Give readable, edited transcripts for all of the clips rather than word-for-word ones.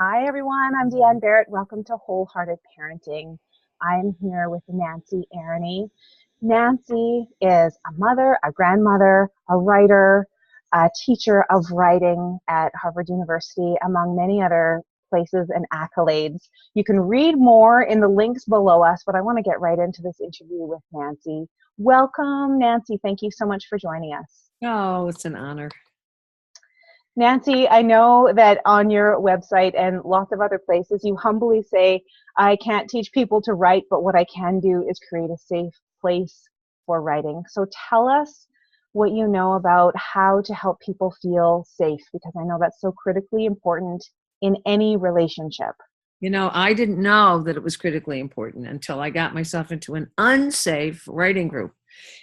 Hi, everyone. I'm Deanne Barrett. Welcome to Wholehearted Parenting. I'm here with Nancy Aronie. Nancy is a mother, a grandmother, a writer, a teacher of writing at Harvard University, among many other places and accolades. You can read more in the links below us, but I want to get right into this interview with Nancy. Welcome, Nancy. Thank you so much for joining us. Oh, it's an honor. Nancy, I know that on your website and lots of other places, you humbly say, I can't teach people to write, but what I can do is create a safe place for writing. So tell us what you know about how to help people feel safe, because I know that's so critically important in any relationship. You know, I didn't know that it was critically important until I got myself into an unsafe writing group.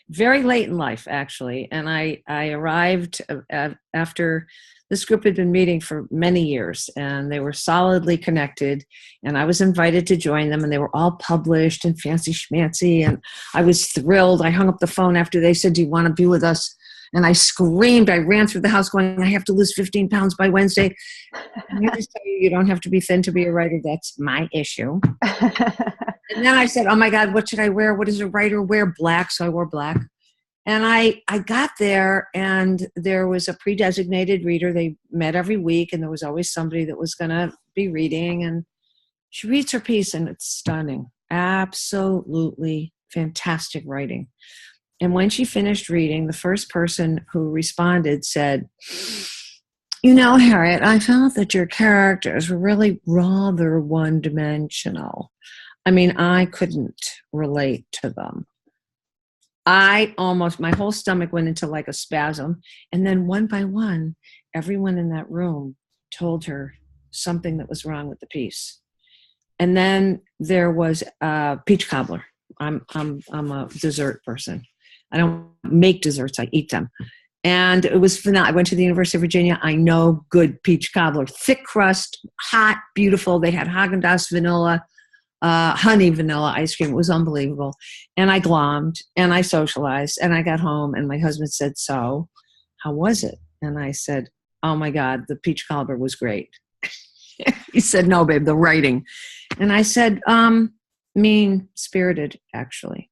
Very late in life, actually. And I arrived after this group had been meeting for many years, and they were solidly connected. And I was invited to join them, and they were all published and fancy schmancy. And I was thrilled. I hung up the phone after they said, do you want to be with us? And I screamed. I ran through the house going, I have to lose 15 pounds by Wednesday. And I just tell you, you don't have to be thin to be a writer. That's my issue. And then I said, oh my God, what should I wear? What does a writer wear? Black. So I wore black. And I got there, and there was a pre-designated reader. They met every week, and there was always somebody that was going to be reading. And she reads her piece, and it's stunning. Absolutely fantastic writing. And when she finished reading, the first person who responded said, you know, Harriet, I felt that your characters were really rather one-dimensional. I mean, I couldn't relate to them. My whole stomach went into like a spasm. And then one by one, everyone in that room told her something that was wrong with the piece. And then there was a peach cobbler. I'm a dessert person. I don't make desserts, I eat them. And it was phenomenal. I went to the University of Virginia. I know good peach cobbler. Thick crust, hot, beautiful. They had Haagen-Dazs vanilla, honey vanilla ice cream. It was unbelievable. And I glommed, and I socialized, and I got home, and my husband said, so, how was it? And I said, oh my God, the peach cobbler was great. He said, no, babe, the writing. And I said, mean-spirited, actually.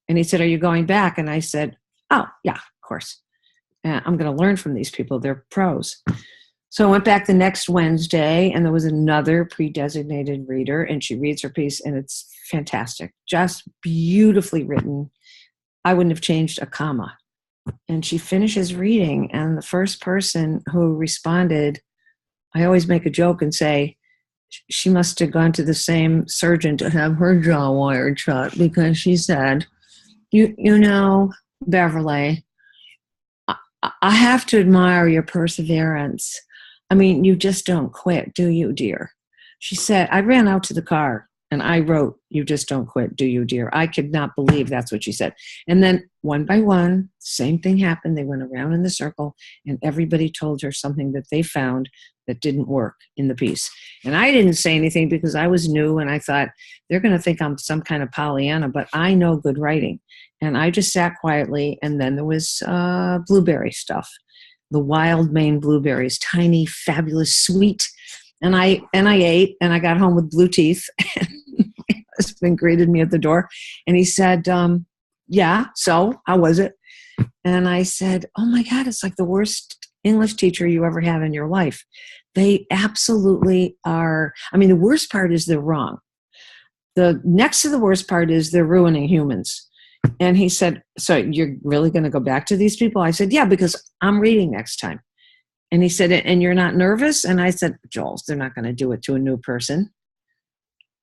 And he said, are you going back? And I said, oh, yeah, of course. I'm going to learn from these people. They're pros. So I went back the next Wednesday, and there was another pre-designated reader, and she reads her piece, and it's fantastic. Just beautifully written. I wouldn't have changed a comma. And she finishes reading, and the first person who responded, I always make a joke and say, she must have gone to the same surgeon to have her jaw wired shut, because she said, you know, Beverly, I have to admire your perseverance. I mean, you just don't quit, do you, dear? She said, I ran out to the car and I wrote, you just don't quit, do you, dear? I could not believe that's what she said. And then one by one, same thing happened. They went around in the circle, and everybody told her something that they found that didn't work in the piece. And I didn't say anything because I was new, and I thought, they're going to think I'm some kind of Pollyanna, but I know good writing. And I just sat quietly, and then there was blueberry stuff. The wild Maine blueberries, tiny, fabulous, sweet. And I ate, and I got home with blue teeth. My husband greeted me at the door, and he said, yeah, so how was it? And I said, oh my God, it's like the worst English teacher you ever had in your life. They absolutely are. I mean, the worst part is they're wrong. The next to the worst part is they're ruining humans. And he said, so you're really going to go back to these people? I said, yeah, because I'm reading next time. And he said, and you're not nervous? And I said, Jules, they're not going to do it to a new person.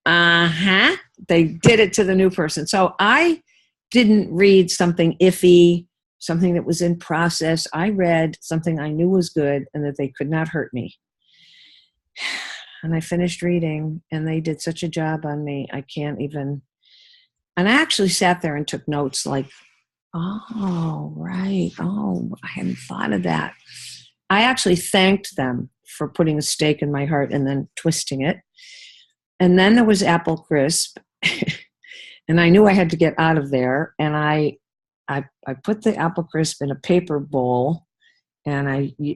Uh-huh. They did it to the new person. So I didn't read something iffy, something that was in process. I read something I knew was good and that they could not hurt me. And I finished reading, and they did such a job on me. I can't even. And I actually sat there and took notes like, oh, right. Oh, I hadn't thought of that. I actually thanked them for putting a stake in my heart and then twisting it. And then there was apple crisp. And I knew I had to get out of there. And I put the apple crisp in a paper bowl, And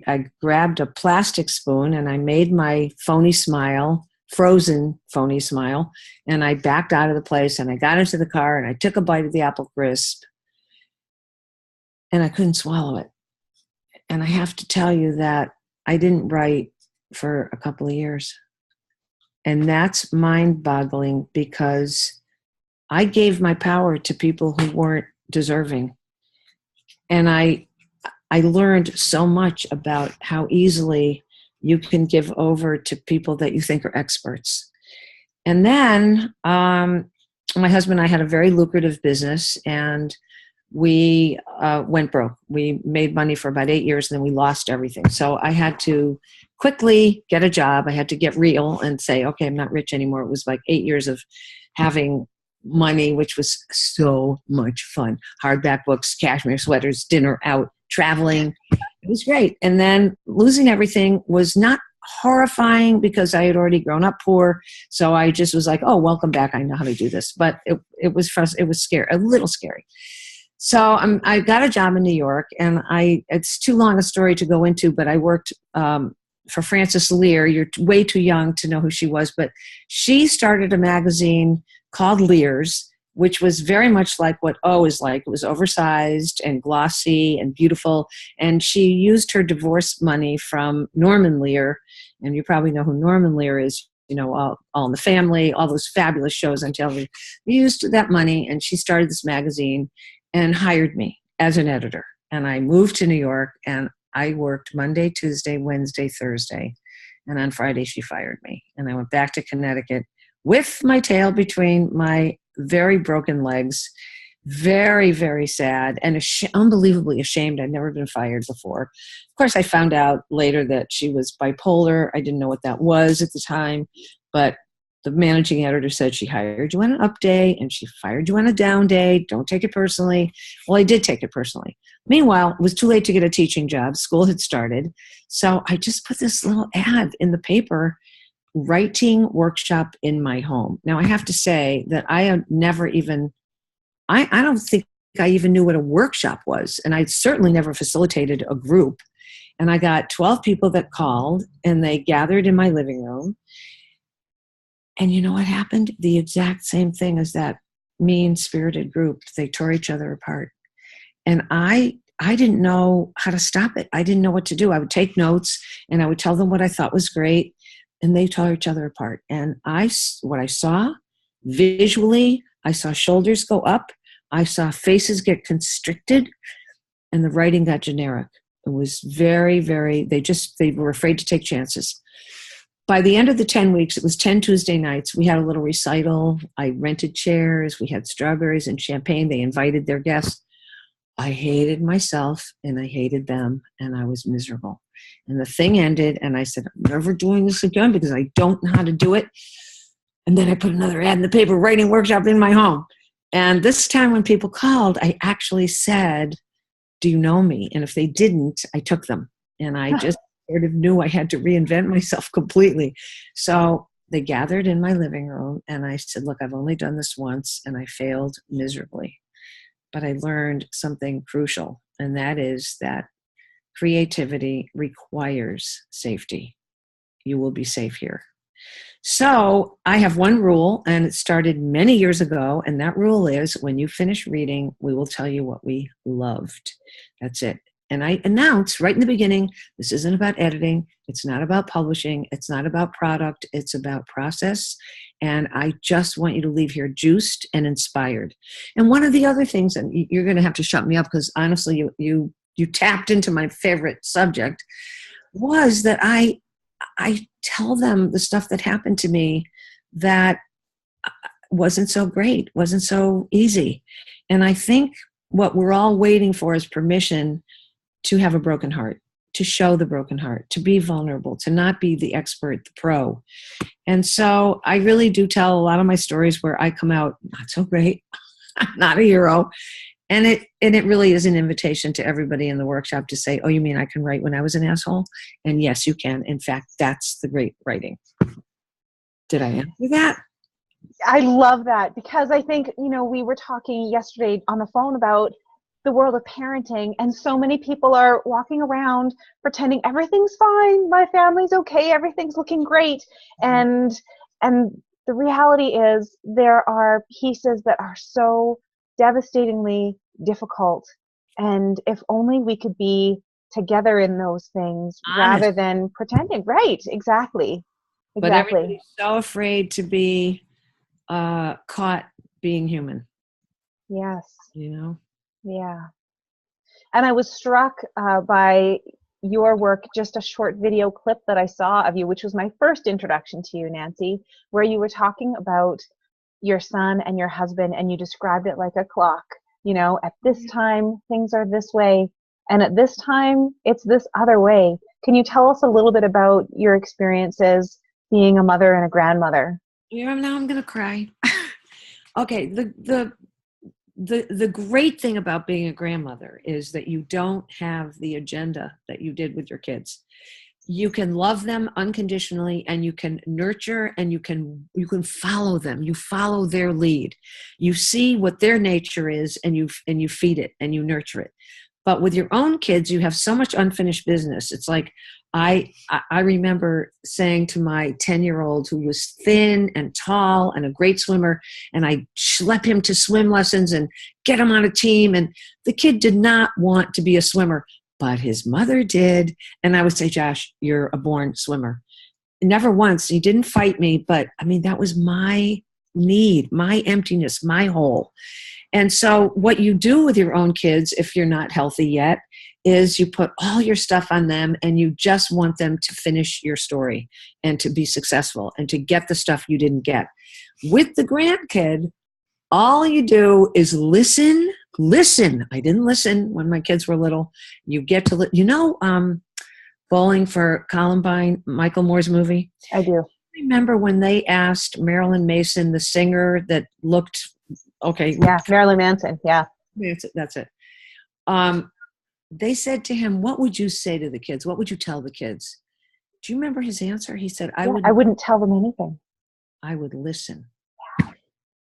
I grabbed a plastic spoon and I made my phony smile, frozen phony smile, and I backed out of the place and I got into the car and I took a bite of the apple crisp and I couldn't swallow it. And I have to tell you that I didn't write for a couple of years. And that's mind-boggling because I gave my power to people who weren't deserving. And I learned so much about how easily you can give over to people that you think are experts. And then my husband and I had a very lucrative business, and we went broke. We made money for about 8 years, and then we lost everything. So I had to quickly get a job. I had to get real and say, okay, I'm not rich anymore. It was like 8 years of having money, which was so much fun. Hardback books, cashmere sweaters, dinner out, traveling. It was great. And then losing everything was not horrifying because I had already grown up poor. So I just was like, oh, welcome back. I know how to do this. But it was scary, a little scary. So I got a job in New York, and it's too long a story to go into, but I worked for Frances Lear. You're way too young to know who she was, but she started a magazine called Lear's, which was very much like what O is like. It was oversized and glossy and beautiful. And she used her divorce money from Norman Lear, and you probably know who Norman Lear is, you know, All in the Family, all those fabulous shows on television. We used that money, and she started this magazine and hired me as an editor. And I moved to New York, and I worked Monday, Tuesday, Wednesday, Thursday. And on Friday, she fired me. And I went back to Connecticut with my tail between my very broken legs, very, very sad, and unbelievably ashamed. I'd never been fired before. Of course, I found out later that she was bipolar. I didn't know what that was at the time, but the managing editor said she hired you on an up day and she fired you on a down day. Don't take it personally. Well, I did take it personally. Meanwhile, it was too late to get a teaching job. School had started. So I just put this little ad in the paper, writing workshop in my home. Now, I have to say that I had never even, I don't think I even knew what a workshop was. And I certainly never facilitated a group. And I got 12 people that called, and they gathered in my living room. And you know what happened? The exact same thing as that mean-spirited group. They tore each other apart. And I didn't know how to stop it. I didn't know what to do. I would take notes, and I would tell them what I thought was great, and they tore each other apart. And what I saw visually, I saw shoulders go up. I saw faces get constricted, and the writing got generic. It was very, very, they were afraid to take chances. By the end of the 10 weeks, it was 10 Tuesday nights. We had a little recital. I rented chairs. We had strawberries and champagne. They invited their guests. I hated myself, and I hated them, and I was miserable. And the thing ended, and I said, I'm never doing this again because I don't know how to do it. And then I put another ad in the paper, writing workshop in my home. And this time when people called, I actually said, do you know me? And if they didn't, I took them. And I just sort of knew I had to reinvent myself completely. So they gathered in my living room, and I said, look, I've only done this once, and I failed miserably. But I learned something crucial, and that is that creativity requires safety. You will be safe here. So I have one rule, and it started many years ago, and that rule is when you finish reading, we will tell you what we loved. That's it. And I announce right in the beginning, this isn't about editing. It's not about publishing. It's not about product. It's about process. And I just want you to leave here juiced and inspired. And one of the other things, and you're going to have to shut me up because honestly, you tapped into my favorite subject, was that I tell them the stuff that happened to me that wasn't so great, wasn't so easy. And I think what we're all waiting for is permission to have a broken heart, to show the broken heart, to be vulnerable, to not be the expert, the pro. And so I really do tell a lot of my stories where I come out not so great, not a hero. And it really is an invitation to everybody in the workshop to say, oh, you mean I can write when I was an asshole? And yes, you can. In fact, that's the great writing. Did I answer that? I love that because I think, we were talking yesterday on the phone about the world of parenting, and so many people are walking around pretending everything's fine, my family's okay, everything's looking great, and the reality is there are pieces that are so devastatingly difficult, and if only we could be together in those things Honest. rather than pretending. Right, exactly. But Exactly. everybody's so afraid to be caught being human, Yes. you know? Yeah. And I was struck by your work, just a short video clip that I saw of you, which was my first introduction to you, Nancy, where you were talking about your son and your husband, and you described it like a clock. You know, at this time, things are this way, and at this time, it's this other way. Can you tell us a little bit about your experiences being a mother and a grandmother? Yeah, now I'm going to cry. Okay, the great thing about being a grandmother is that you don't have the agenda that you did with your kids. You can love them unconditionally, and you can nurture, and you can follow them. You follow their lead. You see what their nature is, and you feed it and you nurture it. But with your own kids, you have so much unfinished business. It's like I remember saying to my 10-year-old, who was thin and tall and a great swimmer, and I schlep him to swim lessons and get him on a team. And the kid did not want to be a swimmer, but his mother did. And I would say, Josh, you're a born swimmer. Never once. He didn't fight me, but I mean, that was my need, my emptiness, my hole. And so what you do with your own kids, if you're not healthy yet, is you put all your stuff on them, and you just want them to finish your story and to be successful and to get the stuff you didn't get. With the grandkid, all you do is listen. I didn't listen when my kids were little. You get to, Bowling for Columbine, Michael Moore's movie? I do. Remember when they asked Marilyn Mason, the singer that looked, okay. Yeah, Marilyn Manson. Yeah. That's it. They said to him, what would you say to the kids? What would you tell the kids? Do you remember his answer? He said, Yeah, I wouldn't tell them anything. I would listen.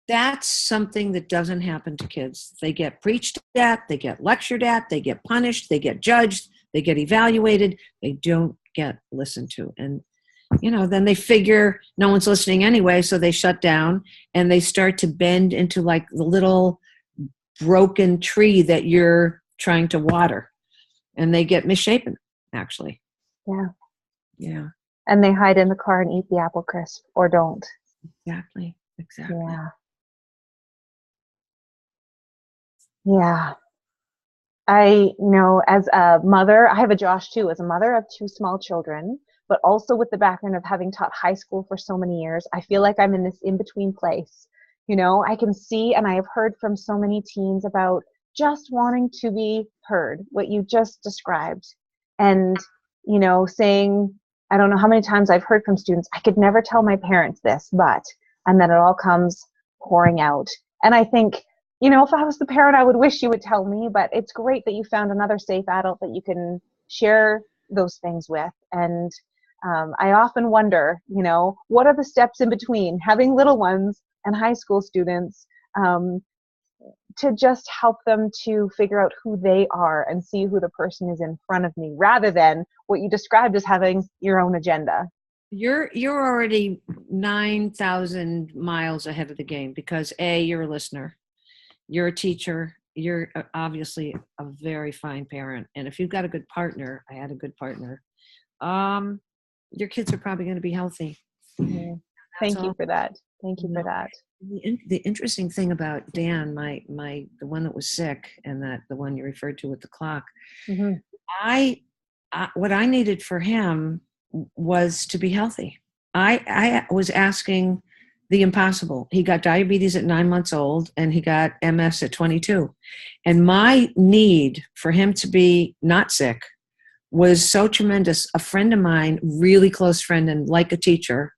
That's something that doesn't happen to kids. They get preached at, they get lectured at, they get punished, they get judged, they get evaluated. They don't get listened to. And, then they figure no one's listening anyway, so they shut down, and they start to bend into like the little broken tree that you're trying to water. And they get misshapen, actually. Yeah. Yeah. And they hide in the car and eat the apple crisp, or don't. Exactly. Yeah. Yeah. I know, as a mother, I have a Josh too, as a mother of two small children, but also with the background of having taught high school for so many years, I feel like I'm in this in-between place. I can see, and I have heard from so many teens about just wanting to be heard, what you just described. And, saying, I don't know how many times I've heard from students, I could never tell my parents this, and then it all comes pouring out. And I think, if I was the parent, I would wish you would tell me, but it's great that you found another safe adult that you can share those things with. And I often wonder, what are the steps in between having little ones and high school students, to just help them to figure out who they are and see who the person is in front of me, rather than what you described as having your own agenda. You're already 9,000 miles ahead of the game, because you're a listener. You're a teacher. You're obviously a very fine parent. And if you've got a good partner, I had a good partner, your kids are probably going to be healthy. Mm-hmm. Thank you for that. Thank you for that. The interesting thing about Dan, the one that was sick, and that the one you referred to with the clock, Mm-hmm. what I needed for him was to be healthy. I was asking the impossible. He got diabetes at 9 months old, and he got MS at 22. And my need for him to be not sick was so tremendous. A friend of mine, really close friend and like a teacher,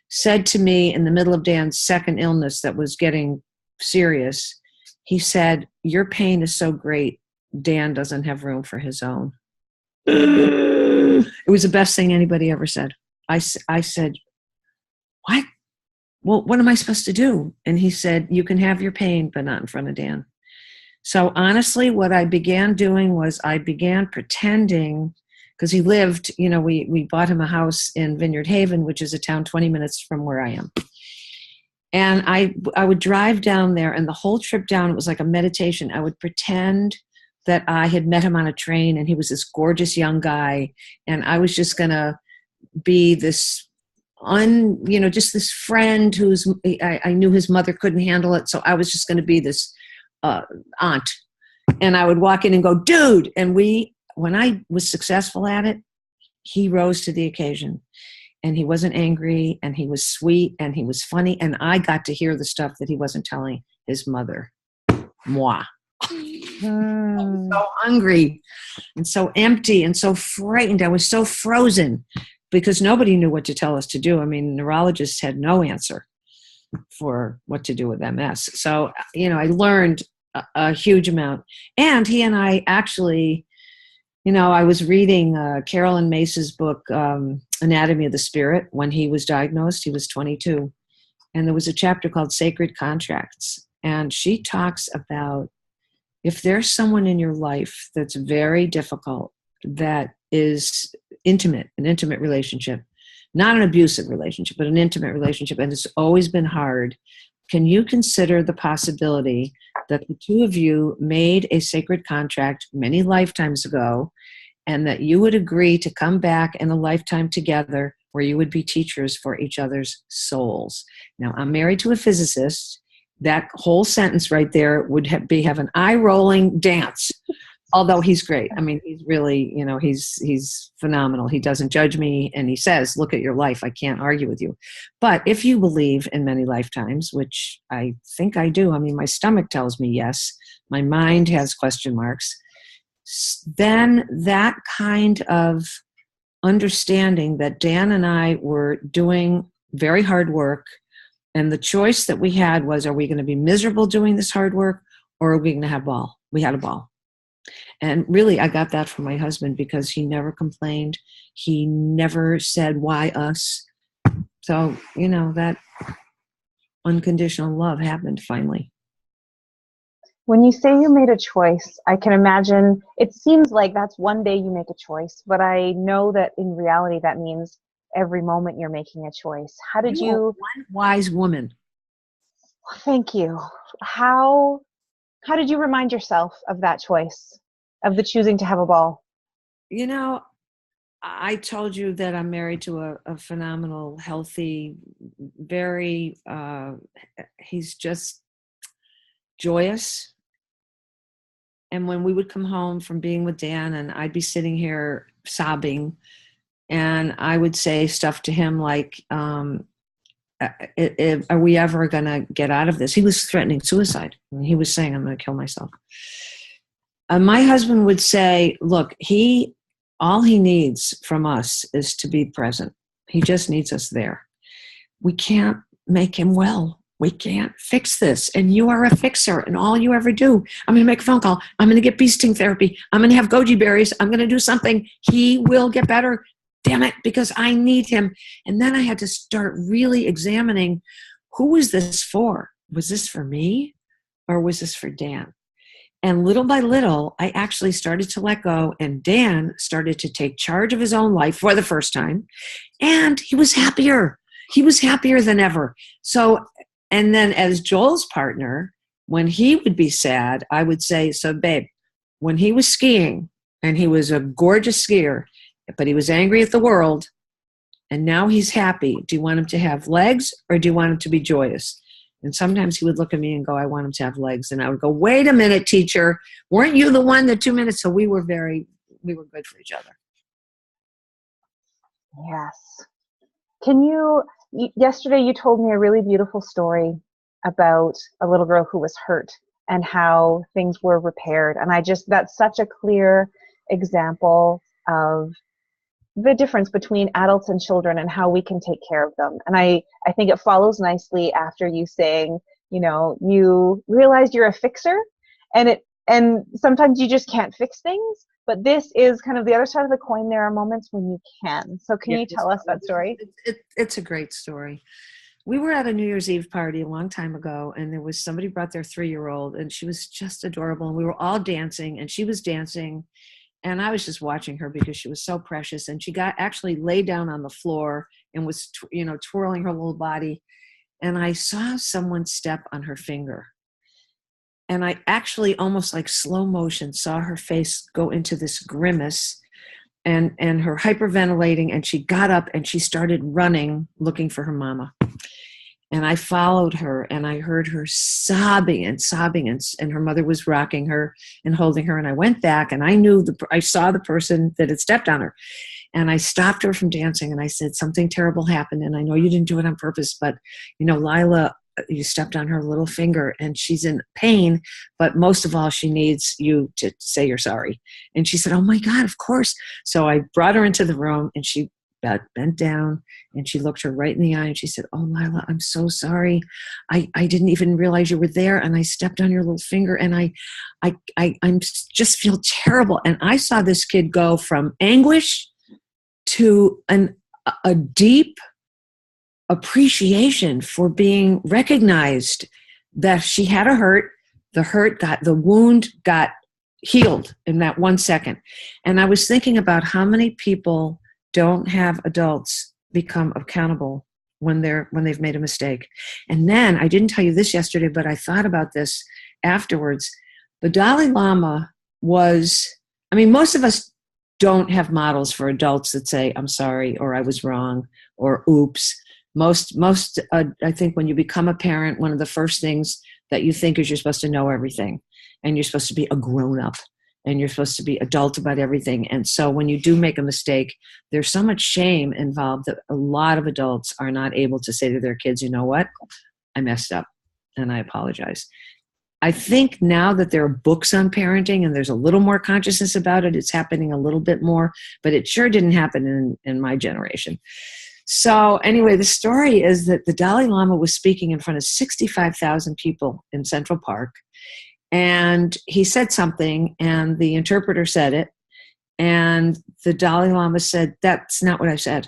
said to me in the middle of Dan's second illness that was getting serious, he said, your pain is so great, Dan doesn't have room for his own. It was the best thing anybody ever said. I said, what? Well, what am I supposed to do? And he said, you can have your pain, but not in front of Dan. So honestly, what I began doing was I began pretending, because he lived, we bought him a house in Vineyard Haven, which is a town 20 minutes from where I am. And I would drive down there, and the whole trip down, it was like a meditation. I would pretend that I had met him on a train, and he was this gorgeous young guy, and I was just going to be this just this friend who's, I knew his mother couldn't handle it, so I was just going to be this aunt. And I would walk in and go, dude, and when I was successful at it, he rose to the occasion. And he wasn't angry, and he was sweet, and he was funny, and I got to hear the stuff that he wasn't telling his mother. Moi. I was so hungry and so empty and so frightened. I was so frozen because nobody knew what to tell us to do. I mean, neurologists had no answer for what to do with MS. So, I learned a huge amount. And he and I actually, I was reading Carolyn Mace's book, Anatomy of the Spirit, when he was diagnosed. He was 22. And there was a chapter called Sacred Contracts. And she talks about, if there's someone in your life that's very difficult, that is intimate, an intimate relationship, not an abusive relationship, but an intimate relationship, and it's always been hard, can you consider the possibility that the two of you made a sacred contract many lifetimes ago, and that you would agree to come back in a lifetime together where you would be teachers for each other's souls? Now, I'm married to a physicist. That whole sentence right there would have an eye-rolling dance, although he's great. I mean, he's really, he's phenomenal. He doesn't judge me, and he says, look at your life. I can't argue with you. But if you believe in many lifetimes, which I think I do, I mean, my stomach tells me yes, my mind has question marks, then that kind of understanding that Dan and I were doing very hard work, and the choice that we had was, are we going to be miserable doing this hard work, or are we going to have ball? We had a ball. And really, I got that from my husband, because he never complained. He never said, why us? So, that unconditional love happened finally. When you say you made a choice, I can imagine, it seems like that's one day you make a choice, but I know that in reality that means every moment you're making a choice. How did you? One wise woman. Thank you. How did you remind yourself of that choice, of the choosing to have a ball? I told you that I'm married to a phenomenal, healthy, very, he's just joyous. And when we would come home from being with Dan, and I'd be sitting here sobbing, and I would say stuff to him like, are we ever going to get out of this? He was threatening suicide. He was saying, I'm going to kill myself. My husband would say, look, all he needs from us is to be present. He just needs us there. We can't make him well. We can't fix this. And you are a fixer, and all you ever do, I'm going to make a phone call. I'm going to get bee sting therapy. I'm going to have goji berries. I'm going to do something. He will get better. Damn it, because I need him. And then I had to start really examining, who was this for? Was this for me, or was this for Dan? And little by little, I actually started to let go, and Dan started to take charge of his own life for the first time. And he was happier. He was happier than ever. So, and then as Joel's partner, when he would be sad, I would say, so babe, when he was skiing, and he was a gorgeous skier, but he was angry at the world, and now he's happy, do you want him to have legs, or do you want him to be joyous? And sometimes he would look at me and go, I want him to have legs. And I would go, wait a minute, teacher. Weren't you the one that 2 minutes? So we were good for each other. Yes. Yesterday you told me a really beautiful story about a little girl who was hurt and how things were repaired. And that's such a clear example of the difference between adults and children and how we can take care of them. And I think it follows nicely after you saying, you realized you're a fixer, and sometimes you just can't fix things, but this is kind of the other side of the coin. There are moments when you can. So can you tell us that story? It's a great story. We were at a New Year's Eve party a long time ago, and there was somebody brought their 3-year-old, and she was just adorable. And we were all dancing, and she was dancing, and I was just watching her because she was so precious. And she got actually laid down on the floor and was, twirling her little body. And I saw someone step on her finger. And I actually almost like slow motion saw her face go into this grimace and her hyperventilating. And she got up and she started running, looking for her mama. And I followed her, and I heard her sobbing and sobbing, and her mother was rocking her and holding her. And I went back, and I saw the person that had stepped on her. And I stopped her from dancing, and I said, something terrible happened, and I know you didn't do it on purpose, but, Lila, you stepped on her little finger, and she's in pain, but most of all, she needs you to say you're sorry. And she said, oh my God, of course. So I brought her into the room, and she bent down, and she looked her right in the eye, and she said, oh, Lila, I'm so sorry. I didn't even realize you were there, and I stepped on your little finger, and I'm just feel terrible. And I saw this kid go from anguish to a deep appreciation for being recognized, that she had a hurt. The wound got healed in that 1 second. And I was thinking about how many people don't have adults become accountable when they've made a mistake. And then, I didn't tell you this yesterday, but I thought about this afterwards. The Dalai Lama most of us don't have models for adults that say, I'm sorry, or I was wrong, or oops. Most, I think when you become a parent, one of the first things that you think is you're supposed to know everything, and you're supposed to be a grown-up, and you're supposed to be adult about everything. And so when you do make a mistake, there's so much shame involved that a lot of adults are not able to say to their kids, you know what, I messed up, and I apologize. I think now that there are books on parenting and there's a little more consciousness about it, it's happening a little bit more, but it sure didn't happen in my generation. So anyway, the story is that the Dalai Lama was speaking in front of 65,000 people in Central Park. And he said something, and the interpreter said it. And the Dalai Lama said, that's not what I said.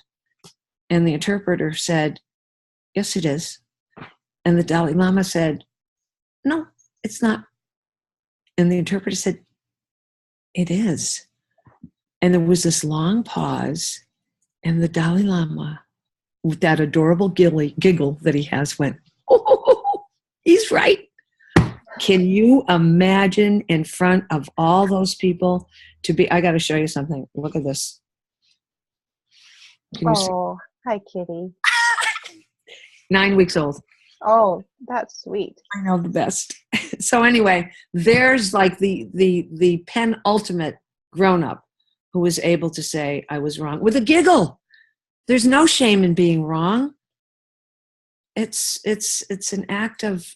And the interpreter said, yes, it is. And the Dalai Lama said, no, it's not. And the interpreter said, it is. And there was this long pause, and the Dalai Lama, with that adorable giggle that he has, went, oh, he's right. Can you imagine in front of all those people I got to show you something. Look at this. Can you see? Hi, kitty. 9 weeks old. Oh, that's sweet. I know, the best. So anyway, there's like the penultimate grown-up who was able to say, I was wrong, with a giggle. There's no shame in being wrong. It's an act of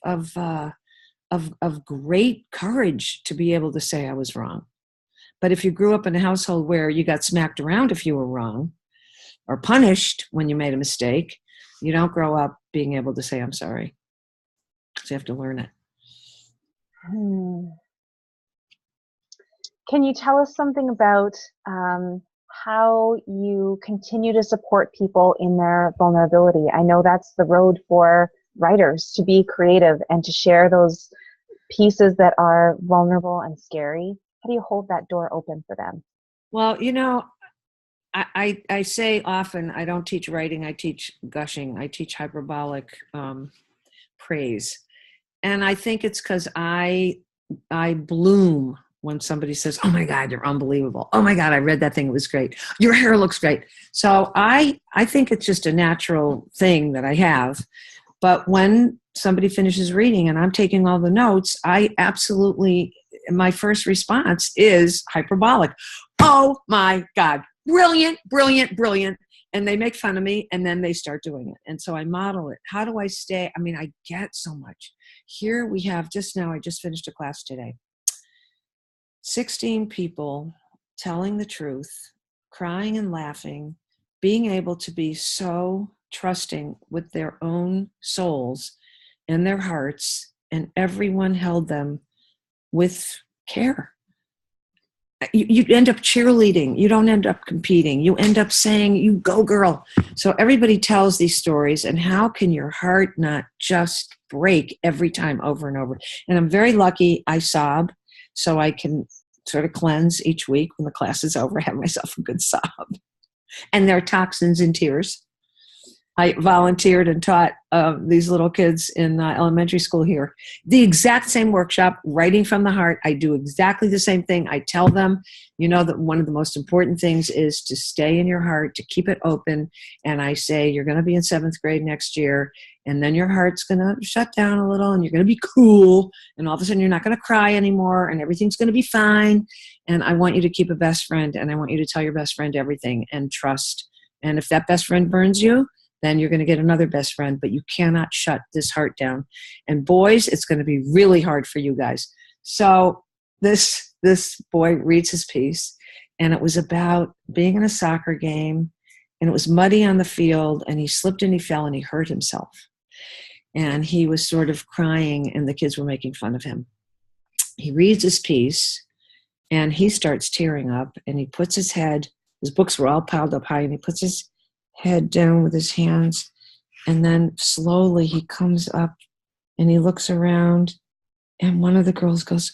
great courage to be able to say I was wrong. But if you grew up in a household where you got smacked around if you were wrong, or punished when you made a mistake, you don't grow up being able to say I'm sorry. So you have to learn it. Can you tell us something about how you continue to support people in their vulnerability? I know that's the road for writers, to be creative and to share those pieces that are vulnerable and scary. How do you hold that door open for them? Well, I say often, I don't teach writing, I teach gushing. I teach hyperbolic praise. And I think it's because I bloom when somebody says, oh my God, you're unbelievable. Oh my God, I read that thing, it was great. Your hair looks great. So I think it's just a natural thing that I have. But when somebody finishes reading and I'm taking all the notes, my first response is hyperbolic. Oh my God, brilliant, brilliant, brilliant. And they make fun of me, and then they start doing it. And so I model it. How do I stay? I get so much. Here we have I just finished a class today. 16 people telling the truth, crying and laughing, being able to be so trusting with their own souls and their hearts, and everyone held them with care. you end up cheerleading. You don't end up competing. You end up saying, you go girl. So everybody tells these stories, and how can your heart not just break every time over and over? And I'm very lucky I sob, so I can sort of cleanse each week when the class is over, have myself a good sob. And there are toxins in tears. I volunteered and taught these little kids in elementary school here. The exact same workshop, writing from the heart. I do exactly the same thing. I tell them, that one of the most important things is to stay in your heart, to keep it open. And I say, you're going to be in 7th grade next year, and then your heart's going to shut down a little, and you're going to be cool. And all of a sudden, you're not going to cry anymore, and everything's going to be fine. And I want you to keep a best friend, and I want you to tell your best friend everything and trust. And if that best friend burns you, then you're going to get another best friend, but you cannot shut this heart down. And boys, it's going to be really hard for you guys. So this boy reads his piece, and it was about being in a soccer game, and it was muddy on the field, and he slipped and he fell and he hurt himself. And he was sort of crying, and the kids were making fun of him. He reads his piece, and he starts tearing up, and he puts his books were all piled up high, and he puts his head down with his hands, and then slowly he comes up and he looks around, and one of the girls goes,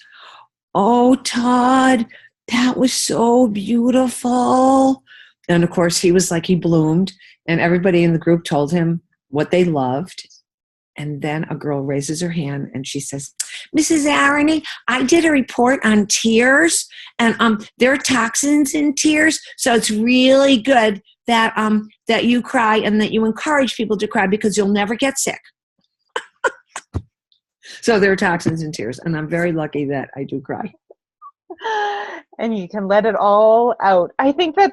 "Oh, Todd, that was so beautiful." And of course he was like, he bloomed, and everybody in the group told him what they loved. And then a girl raises her hand and she says, "Mrs. Aronie, I did a report on tears, and there are toxins in tears, so it's really good that you cry and that you encourage people to cry because you'll never get sick." So there are toxins in tears, and I'm very lucky that I do cry. And you can let it all out. I think it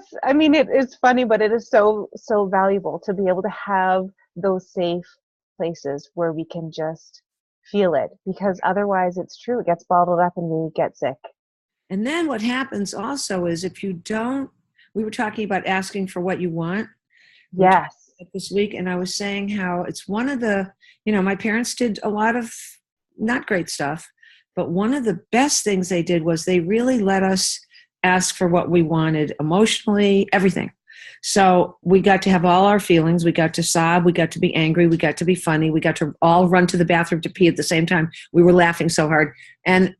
is funny, but it is so valuable to be able to have those safe places where we can just feel it, because otherwise it's true, it gets bottled up and we get sick. And then what happens also is, if you don't, we were talking about asking for what you want. Yes. This week, and I was saying how it's one of the, my parents did a lot of not great stuff, but one of the best things they did was they really let us ask for what we wanted emotionally, everything. So we got to have all our feelings. We got to sob. We got to be angry. We got to be funny. We got to all run to the bathroom to pee at the same time. We were laughing so hard, and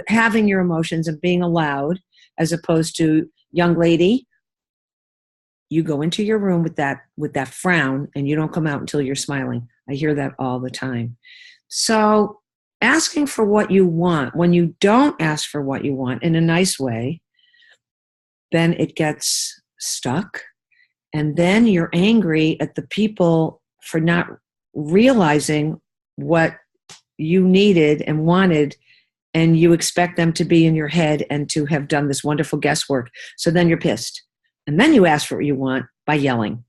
having your emotions and being allowed, as opposed to, young lady, you go into your room with that frown, and you don't come out until you're smiling. I hear that all the time. So asking for what you want, when you don't ask for what you want in a nice way, then it gets stuck. And then you're angry at the people for not realizing what you needed and wanted, and you expect them to be in your head and to have done this wonderful guesswork. So then you're pissed. And then you ask for what you want by yelling.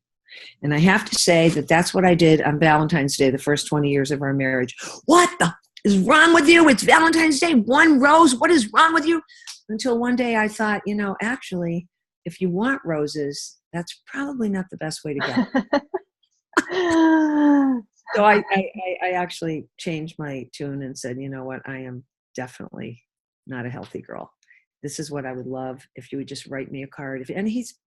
And I have to say that that's what I did on Valentine's Day, the first 20 years of our marriage. "What the is wrong with you? It's Valentine's Day, 1 rose. What is wrong with you?" Until one day I thought, actually, if you want roses, that's probably not the best way to go. So I actually changed my tune and said, "You know what? I am definitely not a healthy girl. This is what I would love if you would just write me a card." And he's,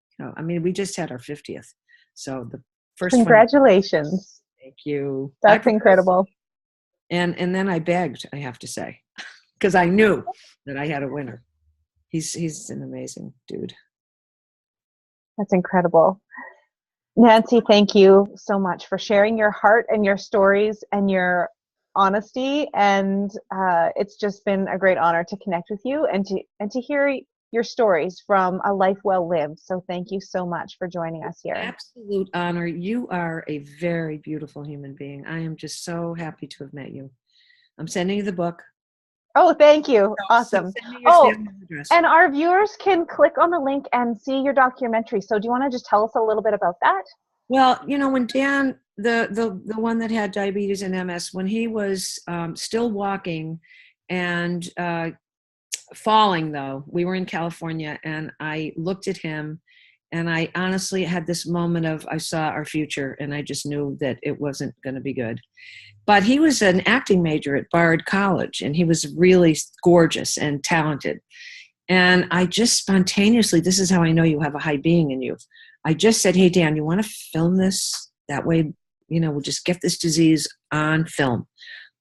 we just had our 50th. So the first Congratulations. one, thank you. That's incredible. And then I begged, I have to say, because I knew that I had a winner. He's an amazing dude. That's incredible. Nancy, thank you so much for sharing your heart and your stories and your honesty. And it's just been a great honor to connect with you and to hear your stories from a life well lived. So thank you so much for joining us here. Absolute honor. You are a very beautiful human being. I am just so happy to have met you. I'm sending you the book. Oh, thank you. Awesome. And our viewers can click on the link and see your documentary. So do you want to just tell us a little bit about that? Well, when Dan, the one that had diabetes and MS, when he was still walking and falling, though, we were in California, and I looked at him, and I honestly had this moment of, I saw our future, and I just knew that it wasn't going to be good. But he was an acting major at Bard College, and he was really gorgeous and talented. And I just spontaneously, this is how I know you have a high being in you. I just said, hey, Dan, you want to film this? That way, we'll just get this disease on film.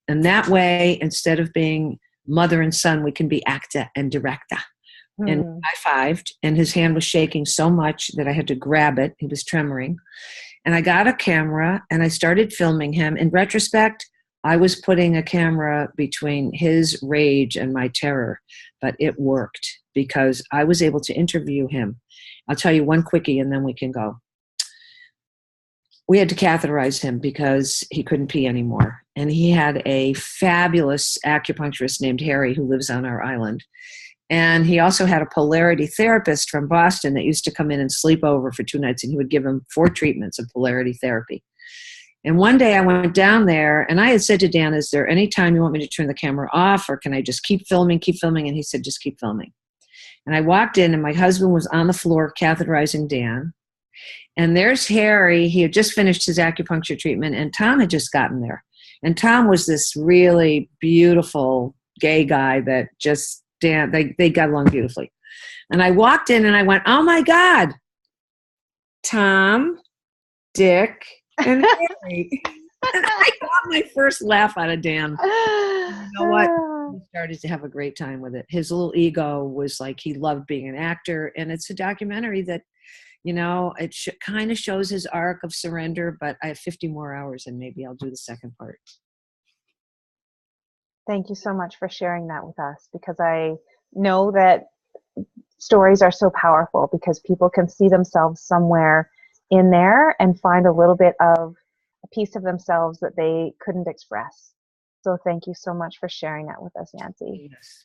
And that way, instead of being mother and son, we can be actor and director. And high-fived, and his hand was shaking so much that I had to grab it. He was tremoring. And I got a camera, and I started filming him. In retrospect, I was putting a camera between his rage and my terror, but it worked because I was able to interview him. I'll tell you one quickie, and then we can go. We had to catheterize him because he couldn't pee anymore. And he had a fabulous acupuncturist named Harry who lives on our island. And he also had a polarity therapist from Boston that used to come in and sleep over for 2 nights, and he would give him 4 treatments of polarity therapy. And one day I went down there, and I had said to Dan, is there any time you want me to turn the camera off, or can I just keep filming? And he said, just keep filming. And I walked in, and my husband was on the floor catheterizing Dan. And there's Harry. He had just finished his acupuncture treatment, and Tom had just gotten there. And Tom was this really beautiful gay guy that just, Dan, they got along beautifully. And I walked in and I went, oh my God, Tom, Dick, and Harry. And I got my first laugh out of Dan. And you know what? He started to have a great time with it. His little ego was like, he loved being an actor. And it's a documentary that, it kind of shows his arc of surrender, but I have 50 more hours and maybe I'll do the second part. Thank you so much for sharing that with us, because I know that stories are so powerful because people can see themselves somewhere in there and find a little bit of a piece of themselves that they couldn't express. So thank you so much for sharing that with us, Nancy. Yes.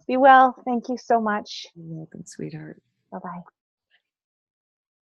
Be well. Thank you so much. You're welcome, sweetheart. Bye-bye.